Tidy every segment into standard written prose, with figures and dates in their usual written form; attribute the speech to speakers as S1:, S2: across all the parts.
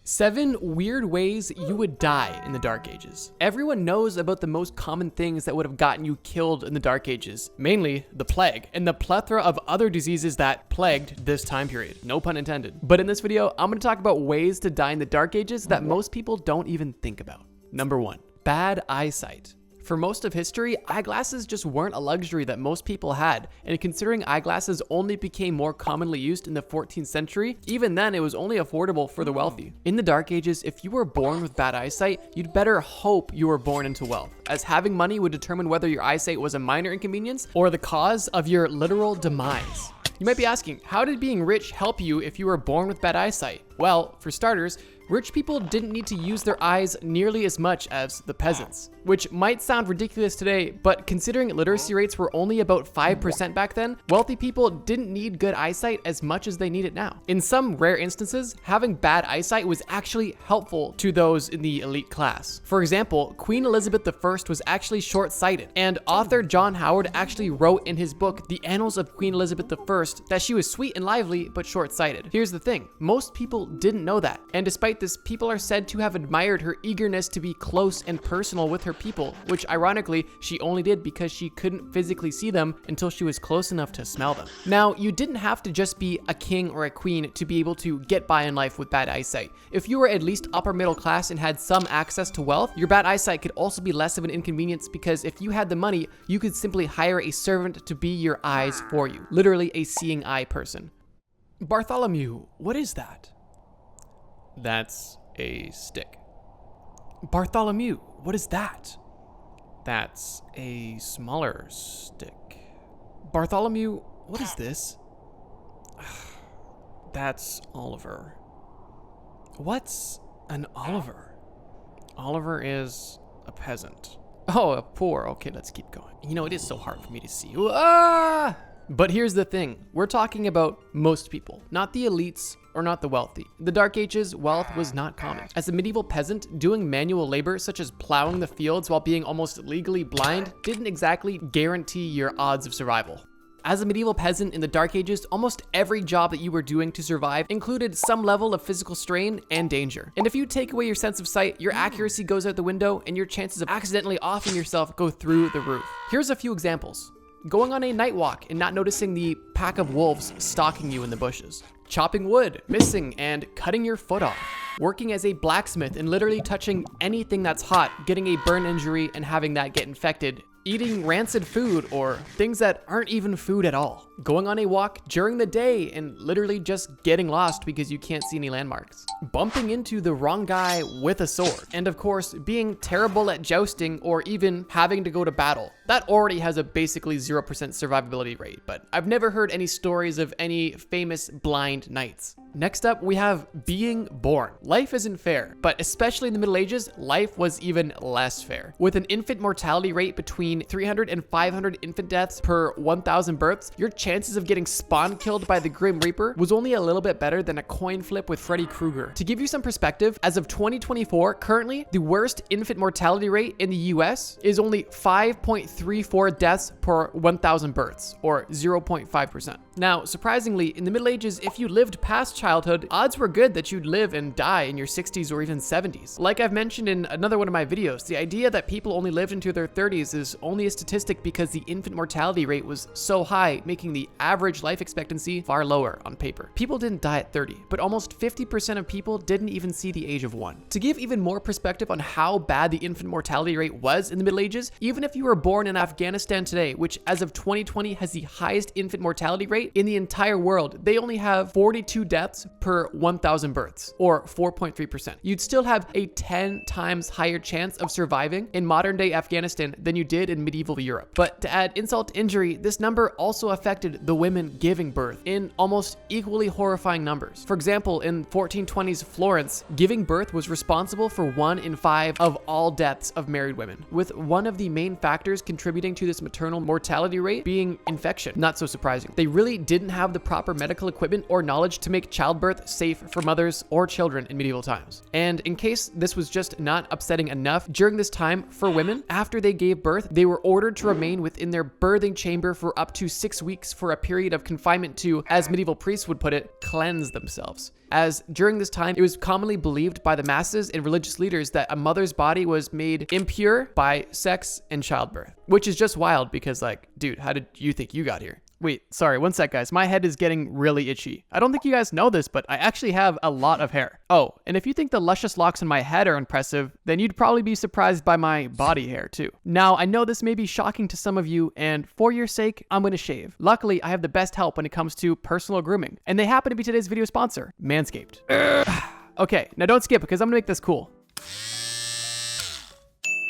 S1: 7 weird ways you would die in the Dark Ages. Everyone knows about the most common things that would have gotten you killed in the Dark Ages, mainly the plague and the plethora of other diseases that plagued this time period. No pun intended. But in this video, I'm going to talk about ways to die in the Dark Ages that most people don't even think about. Number 1, bad eyesight. For most of history, eyeglasses just weren't a luxury that most people had, and considering eyeglasses only became more commonly used in the 14th century, even then it was only affordable for the wealthy. In the Dark Ages, if you were born with bad eyesight, you'd better hope you were born into wealth, as having money would determine whether your eyesight was a minor inconvenience or the cause of your literal demise. You might be asking, how did being rich help you if you were born with bad eyesight? Well, for starters, rich people didn't need to use their eyes nearly as much as the peasants, which might sound ridiculous today, but considering literacy rates were only about 5% back then, wealthy people didn't need good eyesight as much as they need it now. In some rare instances, having bad eyesight was actually helpful to those in the elite class. For example, Queen Elizabeth I was actually short-sighted, and author John Howard actually wrote in his book, The Annals of Queen Elizabeth I, that she was sweet and lively, but short-sighted. Here's the thing, most people didn't know that, and despite this, people are said to have admired her eagerness to be close and personal with her people, which ironically, she only did because she couldn't physically see them until she was close enough to smell them. Now, you didn't have to just be a king or a queen to be able to get by in life with bad eyesight. If you were at least upper middle class and had some access to wealth, your bad eyesight could also be less of an inconvenience because if you had the money, you could simply hire a servant to be your eyes for you. Literally a seeing eye person. Bartholomew, what is that? That's a stick. Bartholomew, what is that? That's a smaller stick. Bartholomew, what is this? That's Oliver. What's an Oliver? Oliver is a peasant. Oh, a poor. Okay, let's keep going. You know, it is so hard for me to see. Ah! But here's the thing, we're talking about most people, not the elites or not the wealthy. In the Dark Ages, wealth was not common. As a medieval peasant, doing manual labor such as plowing the fields while being almost legally blind didn't exactly guarantee your odds of survival. As a medieval peasant in the Dark Ages, almost every job that you were doing to survive included some level of physical strain and danger. And if you take away your sense of sight, your accuracy goes out the window and your chances of accidentally offing yourself go through the roof. Here's a few examples. Going on a night walk and not noticing the pack of wolves stalking you in the bushes. Chopping wood, missing, and cutting your foot off. Working as a blacksmith and literally touching anything that's hot, getting a burn injury and having that get infected. Eating rancid food or things that aren't even food at all. Going on a walk during the day and literally just getting lost because you can't see any landmarks. Bumping into the wrong guy with a sword. And of course, being terrible at jousting or even having to go to battle. That already has a basically 0% survivability rate, but I've never heard any stories of any famous blind knights. Next up, we have being born. Life isn't fair, but especially in the Middle Ages, life was even less fair. With an infant mortality rate between 300 and 500 infant deaths per 1,000 births, your chances of getting spawn killed by the Grim Reaper was only a little bit better than a coin flip with Freddy Krueger. To give you some perspective, as of 2024, currently, the worst infant mortality rate in the US is only 5.34 deaths per 1,000 births, or 0.5%. Now, surprisingly, in the Middle Ages, if you lived past childhood, odds were good that you'd live and die in your 60s or even 70s. Like I've mentioned in another one of my videos, the idea that people only lived into their 30s is only a statistic because the infant mortality rate was so high, making the average life expectancy far lower on paper. People didn't die at 30, but almost 50% of people didn't even see the age of 1. To give even more perspective on how bad the infant mortality rate was in the Middle Ages, even if you were born in Afghanistan today, which as of 2020 has the highest infant mortality rate in the entire world, they only have 42 deaths per 1,000 births, or 4.3%. You'd still have a 10 times higher chance of surviving in modern day Afghanistan than you did in medieval Europe. But to add insult to injury, this number also affected the women giving birth in almost equally horrifying numbers. For example, in 1420s Florence, giving birth was responsible for 1 in 5 of all deaths of married women, with one of the main factors contributing to this maternal mortality rate being infection. Not so surprising. They really simply didn't have the proper medical equipment or knowledge to make childbirth safe for mothers or children in medieval times. And in case this was just not upsetting enough, during this time for women, after they gave birth, they were ordered to remain within their birthing chamber for up to 6 weeks for a period of confinement to, as medieval priests would put it, cleanse themselves. As during this time, it was commonly believed by the masses and religious leaders that a mother's body was made impure by sex and childbirth, which is just wild because, like, dude, how did you think you got here? Wait, sorry, one sec, guys. My head is getting really itchy. I don't think you guys know this, but I actually have a lot of hair. Oh, and if you think the luscious locks in my head are impressive, then you'd probably be surprised by my body hair, too. Now, I know this may be shocking to some of you, and for your sake, I'm gonna shave. Luckily, I have the best help when it comes to personal grooming, and they happen to be today's video sponsor, Manscaped. Okay, now don't skip because I'm gonna make this cool.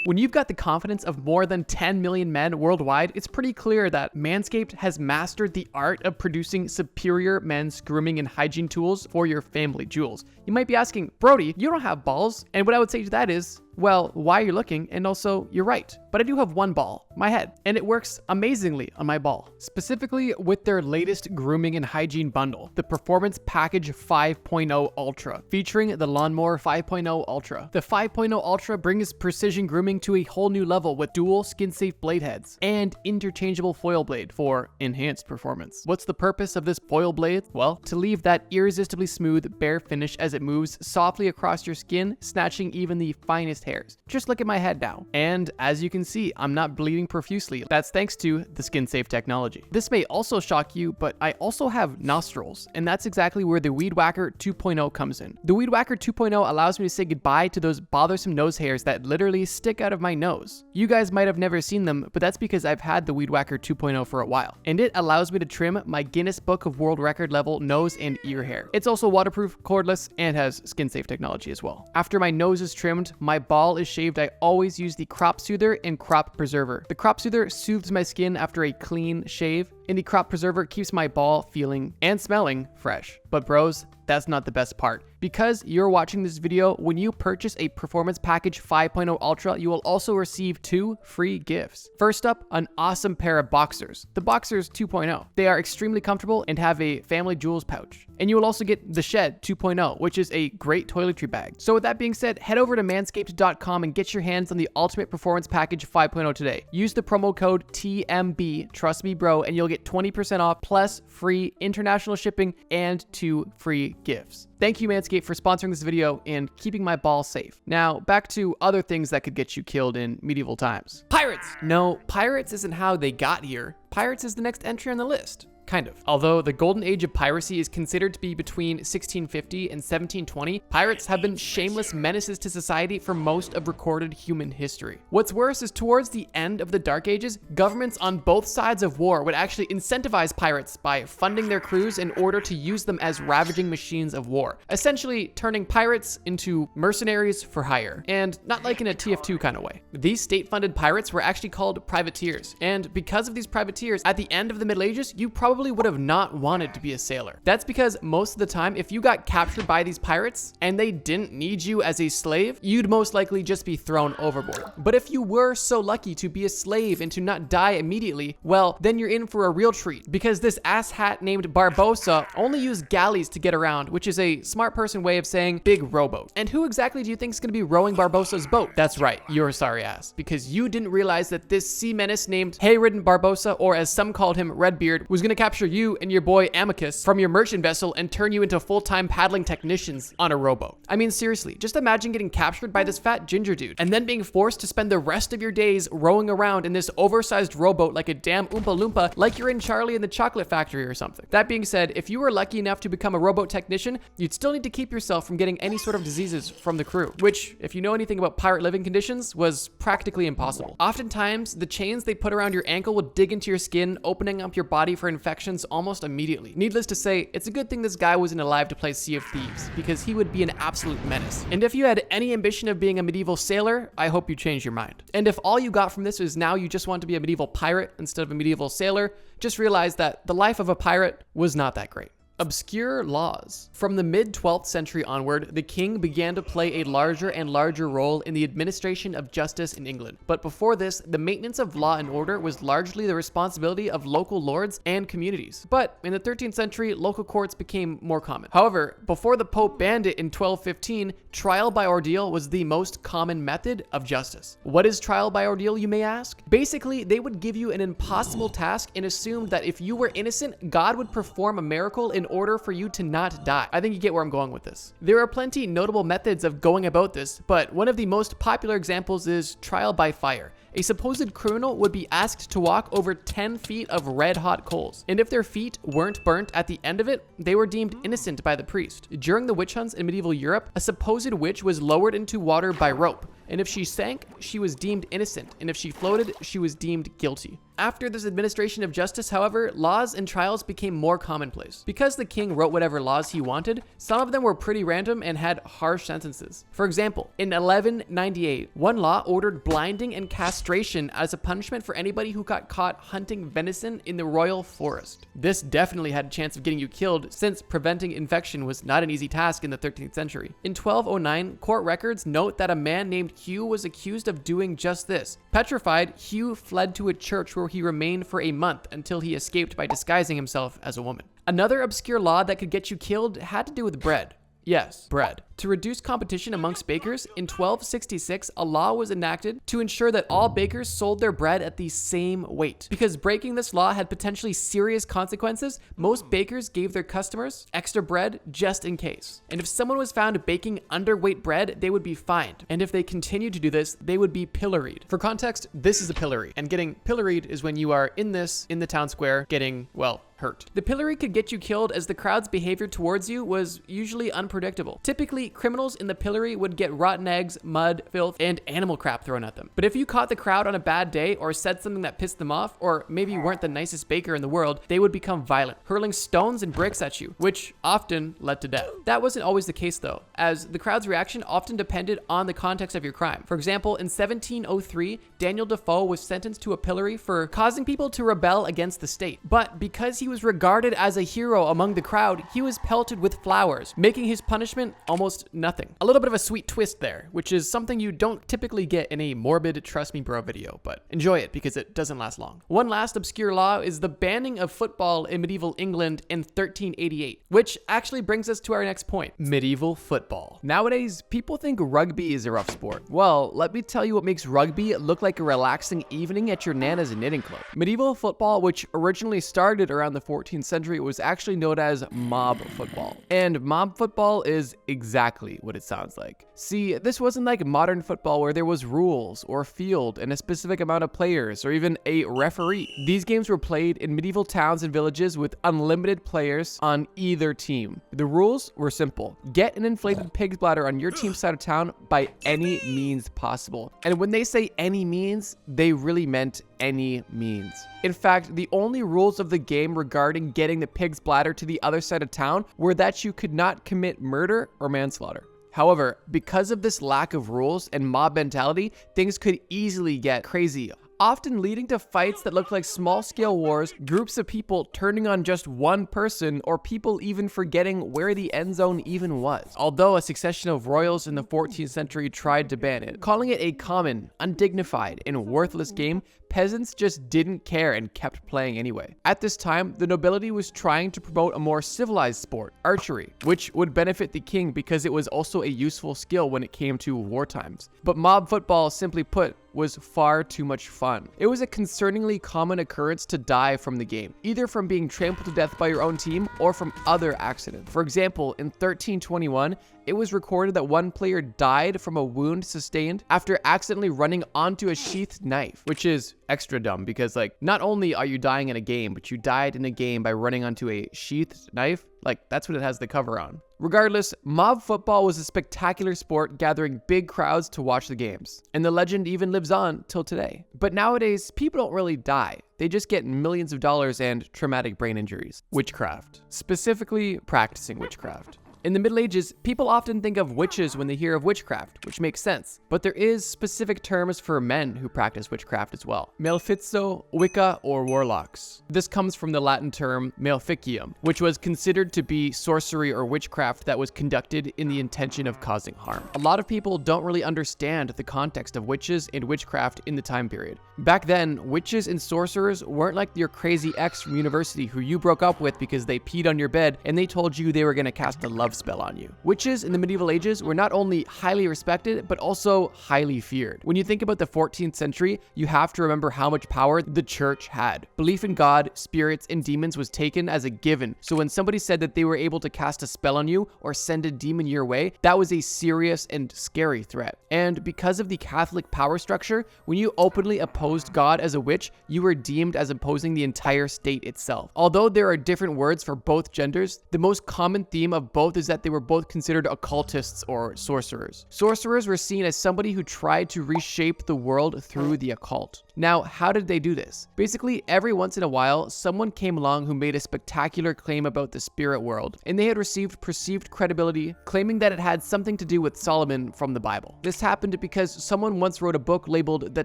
S1: When you've got the confidence of more than 10 million men worldwide, it's pretty clear that Manscaped has mastered the art of producing superior men's grooming and hygiene tools for your family jewels. You might be asking, Brody, you don't have balls. And what I would say to that is, well, why you're looking, and also you're right. But I do have one ball, my head, and it works amazingly on my ball. Specifically with their latest grooming and hygiene bundle, the Performance Package 5.0 Ultra, featuring the Lawnmower 5.0 Ultra. The 5.0 Ultra brings precision grooming to a whole new level with dual skin-safe blade heads and interchangeable foil blade for enhanced performance. What's the purpose of this foil blade? Well, to leave that irresistibly smooth, bare finish as it moves softly across your skin, snatching even the finest hairs. Just look at my head now. And as you can see, I'm not bleeding profusely. That's thanks to the skin safe technology. This may also shock you, but I also have nostrils, and that's exactly where the Weed Whacker 2.0 comes in. The Weed Whacker 2.0 allows me to say goodbye to those bothersome nose hairs that literally stick out of my nose. You guys might have never seen them, but that's because I've had the Weed Whacker 2.0 for a while, and it allows me to trim my Guinness Book of World Record level nose and ear hair. It's also waterproof, cordless, and has skin safe technology as well. After my nose is trimmed, my ball is shaved, I always use the Crop Soother and Crop Preserver. The Crop Soother soothes my skin after a clean shave, and the Crop Preserver keeps my ball feeling and smelling fresh. But bros, that's not the best part. Because you're watching this video, when you purchase a Performance Package 5.0 Ultra, you will also receive 2 free gifts. First up, an awesome pair of boxers, the Boxers 2.0. They are extremely comfortable and have a family jewels pouch. And you will also get the Shed 2.0, which is a great toiletry bag. So with that being said, head over to manscaped.com and get your hands on the Ultimate Performance Package 5.0 today. Use the promo code TMB, trust me bro, and you'll get 20% off plus free international shipping and 2 free gifts. Thank you, Manscaped, for sponsoring this video and keeping my ball safe. Now, back to other things that could get you killed in medieval times. Pirates! No, pirates isn't how they got here. Pirates is the next entry on the list. Kind of. Although the golden age of piracy is considered to be between 1650 and 1720, pirates have been shameless menaces to society for most of recorded human history. What's worse is towards the end of the Dark Ages, governments on both sides of war would actually incentivize pirates by funding their crews in order to use them as ravaging machines of war, essentially turning pirates into mercenaries for hire, and not like in a TF2 kind of way. These state-funded pirates were actually called privateers, and because of these privateers, at the end of the Middle Ages, you probably would have not wanted to be a sailor. That's because most of the time, if you got captured by these pirates and they didn't need you as a slave, you'd most likely just be thrown overboard. But if you were so lucky to be a slave and to not die immediately, well, then you're in for a real treat, because this asshat named Barbossa only used galleys to get around, which is a smart person way of saying big rowboat. And who exactly do you think is going to be rowing Barbossa's boat? That's right, your sorry ass, because you didn't realize that this sea menace named hay-ridden Barbossa, or as some called him, Redbeard, was going to capture you and your boy Amicus from your merchant vessel and turn you into full-time paddling technicians on a rowboat. I mean, seriously, just imagine getting captured by this fat ginger dude and then being forced to spend the rest of your days rowing around in this oversized rowboat like a damn Oompa Loompa, like you're in Charlie and the Chocolate Factory or something. That being said, if you were lucky enough to become a rowboat technician, you'd still need to keep yourself from getting any sort of diseases from the crew, which, if you know anything about pirate living conditions, was practically impossible. Oftentimes, the chains they put around your ankle would dig into your skin, opening up your body for infections almost immediately. Needless to say, it's a good thing this guy wasn't alive to play Sea of Thieves, because he would be an absolute menace. And if you had any ambition of being a medieval sailor, I hope you change your mind. And if all you got from this is now you just want to be a medieval pirate instead of a medieval sailor, just realize that the life of a pirate was not that great. Obscure laws. From the mid-12th century onward, the king began to play a larger and larger role in the administration of justice in England. But before this, the maintenance of law and order was largely the responsibility of local lords and communities. But in the 13th century, local courts became more common. However, before the Pope banned it in 1215, trial by ordeal was the most common method of justice. What is trial by ordeal, you may ask? Basically, they would give you an impossible task and assume that if you were innocent, God would perform a miracle in order for you to not die. I think you get where I'm going with this. There are plenty notable methods of going about this, but one of the most popular examples is trial by fire. A supposed criminal would be asked to walk over 10 feet of red-hot coals, and if their feet weren't burnt at the end of it, they were deemed innocent by the priest. During the witch hunts in medieval Europe, a supposed witch was lowered into water by rope, and if she sank, she was deemed innocent, and if she floated, she was deemed guilty. After this administration of justice, however, laws and trials became more commonplace. Because the king wrote whatever laws he wanted, some of them were pretty random and had harsh sentences. For example, in 1198, one law ordered blinding and castration as a punishment for anybody who got caught hunting venison in the royal forest. This definitely had a chance of getting you killed, since preventing infection was not an easy task in the 13th century. In 1209, court records note that a man named Hugh was accused of doing just this. Petrified, Hugh fled to a church where he remained for a month until he escaped by disguising himself as a woman. Another obscure law that could get you killed had to do with bread. Yes, bread. To reduce competition amongst bakers, in 1266, a law was enacted to ensure that all bakers sold their bread at the same weight. Because breaking this law had potentially serious consequences, most bakers gave their customers extra bread just in case. And if someone was found baking underweight bread, they would be fined. And if they continued to do this, they would be pilloried. For context, this is a pillory. And getting pilloried is when you are in the town square getting, well, hurt. The pillory could get you killed as the crowd's behavior towards you was usually unpredictable. Typically, criminals in the pillory would get rotten eggs, mud, filth, and animal crap thrown at them. But if you caught the crowd on a bad day or said something that pissed them off, or maybe you weren't the nicest baker in the world, they would become violent, hurling stones and bricks at you, which often led to death. That wasn't always the case though, as the crowd's reaction often depended on the context of your crime. For example, in 1703, Daniel Defoe was sentenced to a pillory for causing people to rebel against the state. But because he was regarded as a hero among the crowd, he was pelted with flowers, making his punishment almost nothing. A little bit of a sweet twist there, which is something you don't typically get in a morbid Trust Me Bro video, but enjoy it because it doesn't last long. One last obscure law is the banning of football in medieval England in 1388, which actually brings us to our next point: medieval football. Nowadays, people think rugby is a rough sport. Well, let me tell you what makes rugby look like a relaxing evening at your nana's knitting club. Medieval football, which originally started around the 14th century, was actually known as mob football. And mob football is exactly what it sounds like. See, this wasn't like modern football where there was rules or a field and a specific amount of players or even a referee. These games were played in medieval towns and villages with unlimited players on either team. The rules were simple: get an inflated pig's bladder on your team's side of town by any means possible. And when they say any means, they really meant any means. In fact, the only rules of the game regarding getting the pig's bladder to the other side of town were that you could not commit murder or manslaughter. However, because of this lack of rules and mob mentality, things could easily get crazy, often leading to fights that looked like small-scale wars, groups of people turning on just one person, or people even forgetting where the end zone even was. Although a succession of royals in the 14th century tried to ban it, calling it a common, undignified, and worthless game, peasants just didn't care and kept playing anyway. At this time, the nobility was trying to promote a more civilized sport, archery, which would benefit the king because it was also a useful skill when it came to war times. But mob football, simply put, was far too much fun. It was a concerningly common occurrence to die from the game, either from being trampled to death by your own team or from other accidents. For example, in 1321, it was recorded that one player died from a wound sustained after accidentally running onto a sheathed knife, which is extra dumb because, like, not only are you dying in a game, but you died in a game by running onto a sheathed knife. Like, that's what it has the cover on. Regardless, mob football was a spectacular sport, gathering big crowds to watch the games. And the legend even lives on till today. But nowadays, people don't really die. They just get millions of dollars and traumatic brain injuries. Witchcraft. Specifically, practicing witchcraft. In the Middle Ages, people often think of witches when they hear of witchcraft, which makes sense, but there is specific terms for men who practice witchcraft as well. Maleficio, Wicca, or warlocks. This comes from the Latin term maleficium, which was considered to be sorcery or witchcraft that was conducted in the intention of causing harm. A lot of people don't really understand the context of witches and witchcraft in the time period. Back then, witches and sorcerers weren't like your crazy ex from university who you broke up with because they peed on your bed and they told you they were going to cast a love spell on you. Witches in the medieval ages were not only highly respected, but also highly feared. When you think about the 14th century, you have to remember how much power the church had. Belief in God, spirits, and demons was taken as a given. So when somebody said that they were able to cast a spell on you or send a demon your way, that was a serious and scary threat. And because of the Catholic power structure, when you openly opposed God as a witch, you were deemed as opposing the entire state itself. Although there are different words for both genders, the most common theme of both is that they were both considered occultists or sorcerers. Sorcerers were seen as somebody who tried to reshape the world through the occult. Now, how did they do this? Basically, every once in a while, someone came along who made a spectacular claim about the spirit world, and they had received perceived credibility, claiming that it had something to do with Solomon from the Bible. This happened because someone once wrote a book labeled The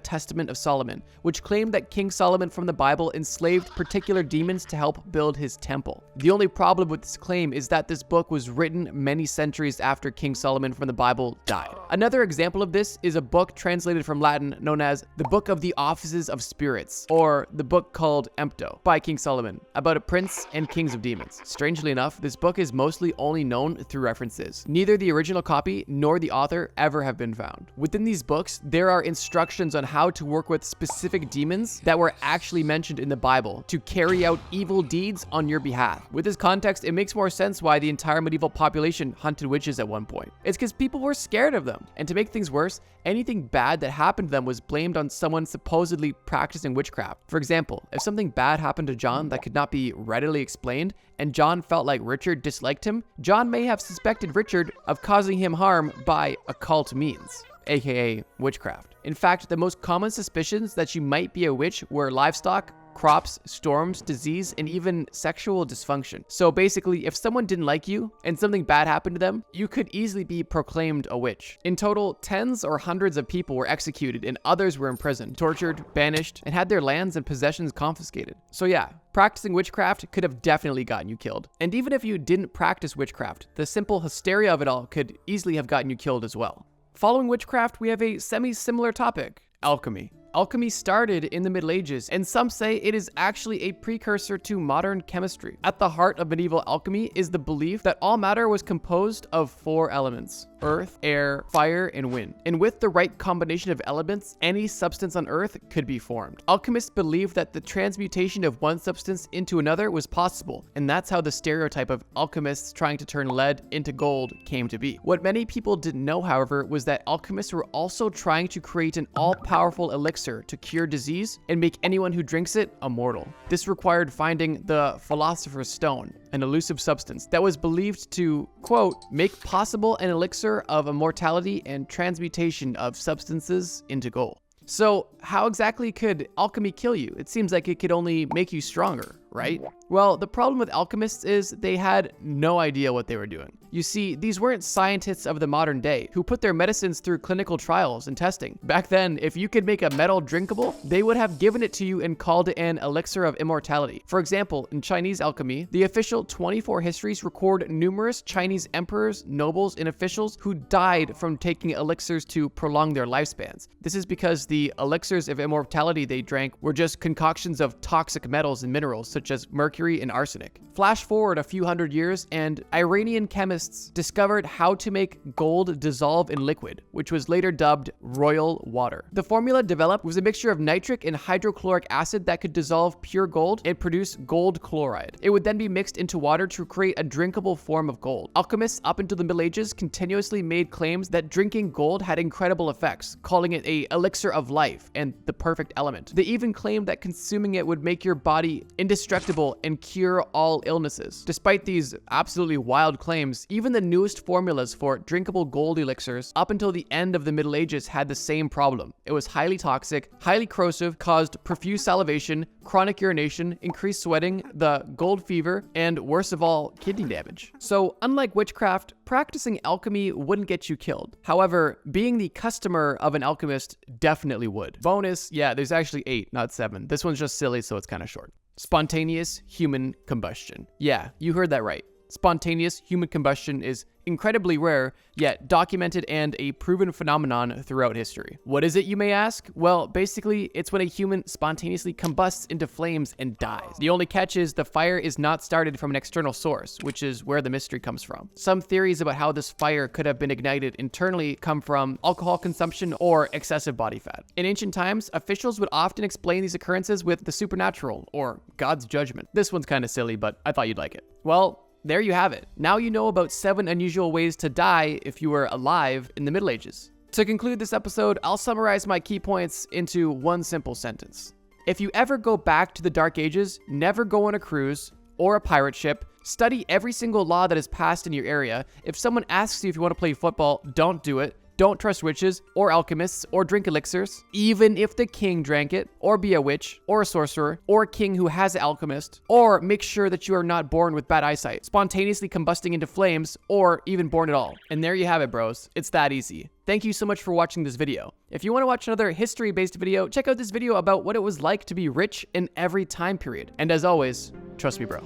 S1: Testament of Solomon, which claimed that King Solomon from the Bible enslaved particular demons to help build his temple. The only problem with this claim is that this book was written many centuries after King Solomon from the Bible died. Another example of this is a book translated from Latin known as the Book of the Offices of Spirits, or the book called Empto by King Solomon, about a prince and kings of demons. Strangely enough, this book is mostly only known through references. Neither the original copy nor the author ever have been found. Within these books, there are instructions on how to work with specific demons that were actually mentioned in the Bible to carry out evil deeds on your behalf. With this context, it makes more sense why the entire medieval population hunted witches at one point. It's because people were scared of them. And to make things worse, anything bad that happened to them was blamed on someone supposedly practicing witchcraft. For example, if something bad happened to John that could not be readily explained, and John felt like Richard disliked him, John may have suspected Richard of causing him harm by occult means, aka witchcraft. In fact, the most common suspicions that she might be a witch were livestock, crops, storms, disease, and even sexual dysfunction. So basically, if someone didn't like you and something bad happened to them, you could easily be proclaimed a witch. In total, tens or hundreds of people were executed and others were imprisoned, tortured, banished, and had their lands and possessions confiscated. So yeah, practicing witchcraft could have definitely gotten you killed. And even if you didn't practice witchcraft, the simple hysteria of it all could easily have gotten you killed as well. Following witchcraft, we have a semi-similar topic, alchemy. Alchemy started in the Middle Ages, and some say it is actually a precursor to modern chemistry. At the heart of medieval alchemy is the belief that all matter was composed of 4 elements: earth, air, fire, and wind. And with the right combination of elements, any substance on earth could be formed. Alchemists believed that the transmutation of one substance into another was possible, and that's how the stereotype of alchemists trying to turn lead into gold came to be. What many people didn't know, however, was that alchemists were also trying to create an all-powerful elixir to cure disease and make anyone who drinks it immortal. This required finding the Philosopher's Stone, an elusive substance that was believed to, quote, make possible an elixir of immortality and transmutation of substances into gold. So how exactly could alchemy kill you? It seems like it could only make you stronger, right? Well, the problem with alchemists is they had no idea what they were doing. You see, these weren't scientists of the modern day who put their medicines through clinical trials and testing. Back then, if you could make a metal drinkable, they would have given it to you and called it an elixir of immortality. For example, in Chinese alchemy, the official 24 histories record numerous Chinese emperors, nobles, and officials who died from taking elixirs to prolong their lifespans. This is because the elixirs of immortality they drank were just concoctions of toxic metals and minerals such as mercury and arsenic. Flash forward a few hundred years, and Iranian chemists discovered how to make gold dissolve in liquid, which was later dubbed royal water. The formula developed was a mixture of nitric and hydrochloric acid that could dissolve pure gold and produce gold chloride. It would then be mixed into water to create a drinkable form of gold. Alchemists up until the Middle Ages continuously made claims that drinking gold had incredible effects, calling it an elixir of life and the perfect element. They even claimed that consuming it would make your body indestructible indestructible and cure all illnesses. Despite these absolutely wild claims, even the newest formulas for drinkable gold elixirs up until the end of the Middle Ages had the same problem. It was highly toxic, highly corrosive, caused profuse salivation, chronic urination, increased sweating, the gold fever, and worst of all, kidney damage. So unlike witchcraft, practicing alchemy wouldn't get you killed. However, being the customer of an alchemist definitely would. Bonus, yeah, there's actually 8, not 7. This one's just silly, so it's kind of short. Spontaneous human combustion. Yeah, you heard that right. Spontaneous human combustion is incredibly rare, yet documented and a proven phenomenon throughout history. What is it, you may ask? Well, basically, it's when a human spontaneously combusts into flames and dies. The only catch is the fire is not started from an external source, which is where the mystery comes from. Some theories about how this fire could have been ignited internally come from alcohol consumption or excessive body fat. In ancient times, officials would often explain these occurrences with the supernatural or God's judgment. This one's kind of silly, but I thought you'd like it. Well, there you have it. Now you know about 7 unusual ways to die if you were alive in the Middle Ages. To conclude this episode, I'll summarize my key points into one simple sentence. If you ever go back to the Dark Ages, never go on a cruise or a pirate ship. Study every single law that is passed in your area. If someone asks you if you want to play football, don't do it. Don't trust witches or alchemists or drink elixirs, even if the king drank it, or be a witch or a sorcerer or a king who has an alchemist, or make sure that you are not born with bad eyesight, spontaneously combusting into flames, or even born at all. And there you have it, bros. It's that easy. Thank you so much for watching this video. If you want to watch another history-based video, check out this video about what it was like to be rich in every time period. And as always, trust me, bro.